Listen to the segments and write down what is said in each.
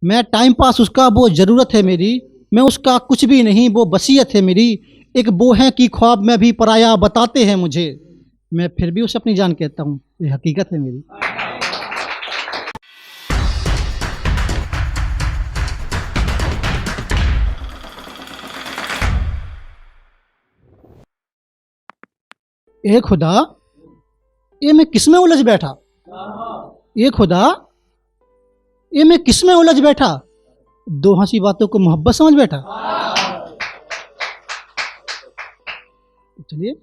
मैं time pass उसका वो ज़रूरत है मेरी, मैं उसका कुछ भी नहीं वो वसीयत है मेरी। एक वो है कि ख्वाब में भी पराया बताते हैं मुझे, मैं फिर भी उसे अपनी जान कहता हूँ, ये हकीकत है मेरी। ए खुदा, ये मैं किस में उलझ बैठा। ए खुदा, ये मैं किस में उलझ बैठा। दो हंसी बातों को मोहब्बत समझ बैठा। चलिए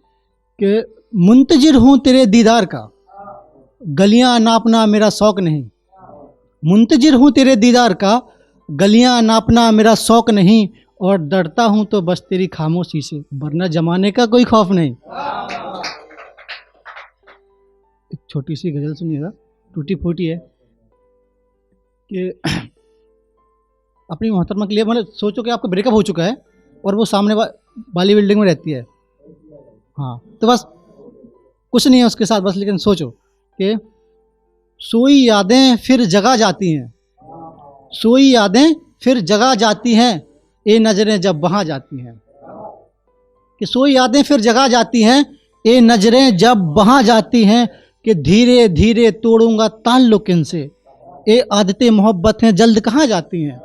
कि मुंतजिर हूं तेरे दीदार का, गलियां नापना मेरा शौक नहीं। मुंतजिर हूं तेरे दीदार का, गलियां नापना मेरा शौक नहीं। और डरता हूं तो बस तेरी खामोशी से, वरना जमाने का कोई खौफ नहीं। एक छोटी सी गजल सुनिएगा, टूटी फूटी है कि अपनी मोहतरमा के लिए, मतलब सोचो कि आपका ब्रेकअप हो चुका है और वो सामने वाली बिल्डिंग में रहती है। हाँ, तो बस कुछ नहीं है उसके साथ, बस लेकिन सोचो कि सोई यादें फिर जगा जाती हैं, सोई यादें फिर जगा जाती हैं, ये नज़रें जब वहाँ जाती हैं। कि सोई यादें फिर जगा जाती हैं, ये नज़रें जब वहाँ जाती हैं। कि धीरे धीरे तोड़ूंगा ताल्लुक इनसे, ये आदतें मोहब्बत हैं जल्द कहाँ जाती हैं।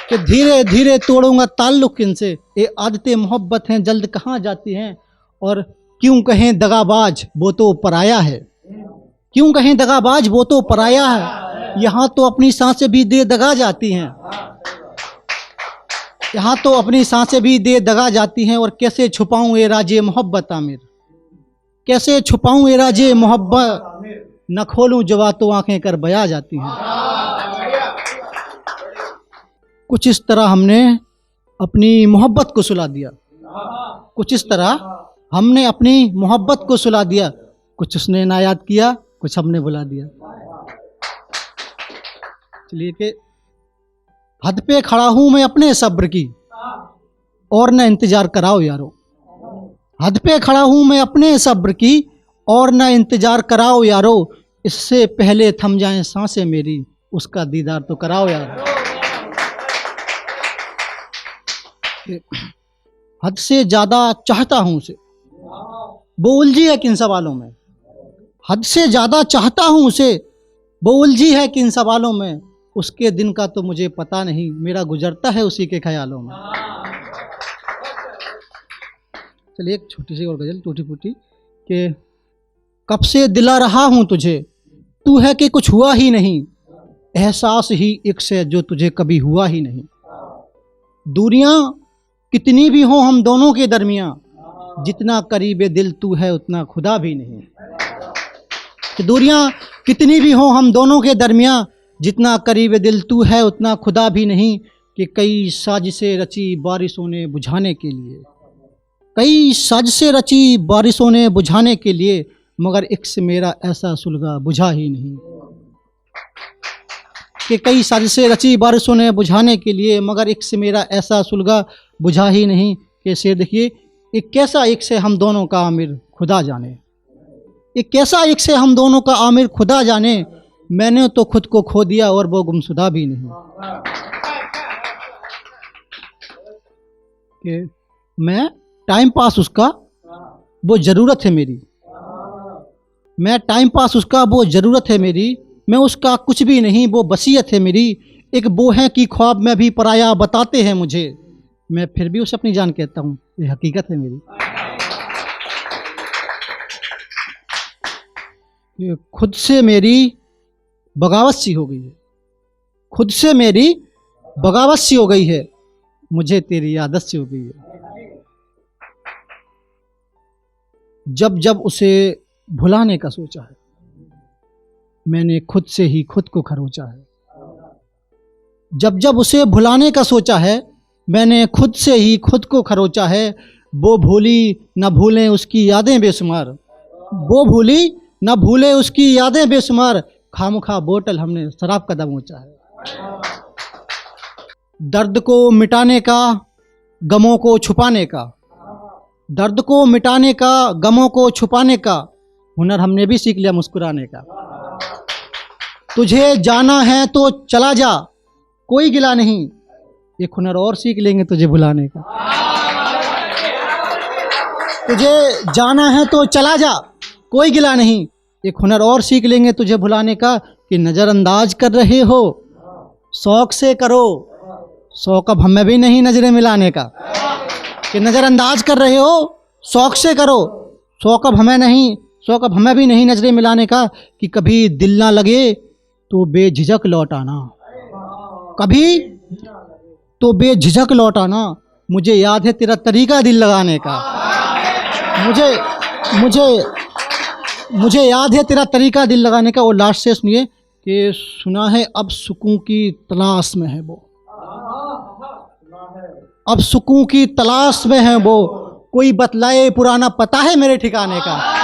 कि धीरे धीरे तोड़ूंगा ताल्लुक इनसे, ये आदतें मोहब्बत हैं जल्द कहाँ जाती हैं। और क्यों कहें दगाबाज वो तो पराया है, क्यों कहें दगाबाज वो तो पराया है। यहाँ तो अपनी सांसें भी दे दगा जाती हैं, यहाँ तो अपनी सांसें भी दे दगा जाती हैं। और कैसे छुपाऊं ये राजे मोहब्बत आमिर, कैसे छुपाऊं ये राजे मोहब्बत, न खोलूं जवा तो आंखें कर बया जाती हैं। कुछ इस तरह हमने अपनी मोहब्बत को सुला दिया, कुछ इस तरह हमने अपनी मोहब्बत को सुला दिया। कुछ उसने ना याद किया, कुछ हमने बुला दिया। चलिए कि हद पे खड़ा हूं मैं अपने सब्र की, और न इंतजार कराओ यारो। हद पे खड़ा हूं मैं अपने सब्र की, और न इंतजार कराओ यारो। इससे पहले थम जाएं सांसें मेरी, उसका दीदार तो कराओ यारो। हद से ज्यादा चाहता हूं उसे, वो उलझी है किन सवालों में। हद से ज्यादा चाहता हूं उसे, वो उलझी है किन सवालों में। उसके दिन का तो मुझे पता नहीं, मेरा गुजरता है उसी के ख्यालों में। चलिए एक छोटी सी और गजल टूटी फूटी कि कब से दिला रहा हूं तुझे, तू है कि कुछ हुआ ही नहीं। एहसास ही एक से जो तुझे कभी हुआ ही नहीं। दूरियां कितनी भी हो हम दोनों के दरमियां, जितना करीब दिल तू है उतना खुदा भी नहीं। कि दूरियां कितनी भी हो हम दोनों के दरमियां, जितना करीब दिल तू है उतना खुदा भी नहीं। कि कई साजिशें रची बारिशों ने बुझाने के लिए, कई साजिशें रची बारिशों ने बुझाने के लिए, मगर इक्स मेरा ऐसा सुलगा बुझा ही नहीं। कि कई साजिशें रची बारिशों ने बुझाने के लिए, मगर इक्स मेरा ऐसा सुलगा बुझा ही नहीं। कि शेर देखिए, एक कैसा इक्स है हम दोनों का आमिर खुदा जाने, एक कैसा इक्स है हम दोनों का आमिर खुदा जाने। मैंने तो खुद को खो दिया और वो गुमशुदा भी नहीं। कि मैं टाइम पास उसका वो ज़रूरत है मेरी, मैं टाइम पास उसका वो ज़रूरत है मेरी, मैं उसका कुछ भी नहीं वो वसीयत है मेरी। एक वो है कि ख्वाब में भी पराया बताते हैं मुझे, मैं फिर भी उसे अपनी जान कहता हूँ, ये हकीकत है मेरी। ये खुद से मेरी बगावत सी हो गई है, खुद से मेरी बगावत सी हो गई है, मुझे तेरी आदत सी हो गई है। जब जब उसे भुलाने का सोचा है, मैंने खुद से ही खुद को खरोचा है। जब जब उसे भुलाने का सोचा है, मैंने खुद से ही खुद को खरोचा है। वो भूली न भूलें उसकी यादें बेशुमार, वो भूली न भूले उसकी यादें बेशुमार। खामखा बोतल हमने शराब का दम ऊंचा है। दर्द को मिटाने का, गमों को छुपाने का, दर्द को मिटाने का, गमों को छुपाने का हुनर हमने भी सीख लिया मुस्कुराने का। तुझे जाना है तो चला जा, कोई गिला नहीं, एक हुनर और सीख लेंगे तुझे भुलाने का। तुझे जाना है तो चला जा, कोई गिला नहीं, एक हुनर और सीख लेंगे तुझे भुलाने का। कि नज़रअंदाज कर रहे हो, शौक से करो, शौक अब हमें भी नहीं नजरें मिलाने का। कि नज़रअंदाज कर रहे हो, शौक से करो, शौक अब हमें भी नहीं नजरें मिलाने का। कि कभी दिल ना लगे तो बेझिझक लौट आना, कभी तो बेझिझक लौट आना, मुझे याद है तेरा तरीका दिल लगाने का। मुझे याद है तेरा तरीका दिल लगाने का। और लास्ट से सुनिए कि सुना है अब सुकून की तलाश में है वो, अब सुकून की तलाश में है वो, कोई बतलाए पुराना पता है मेरे ठिकाने का।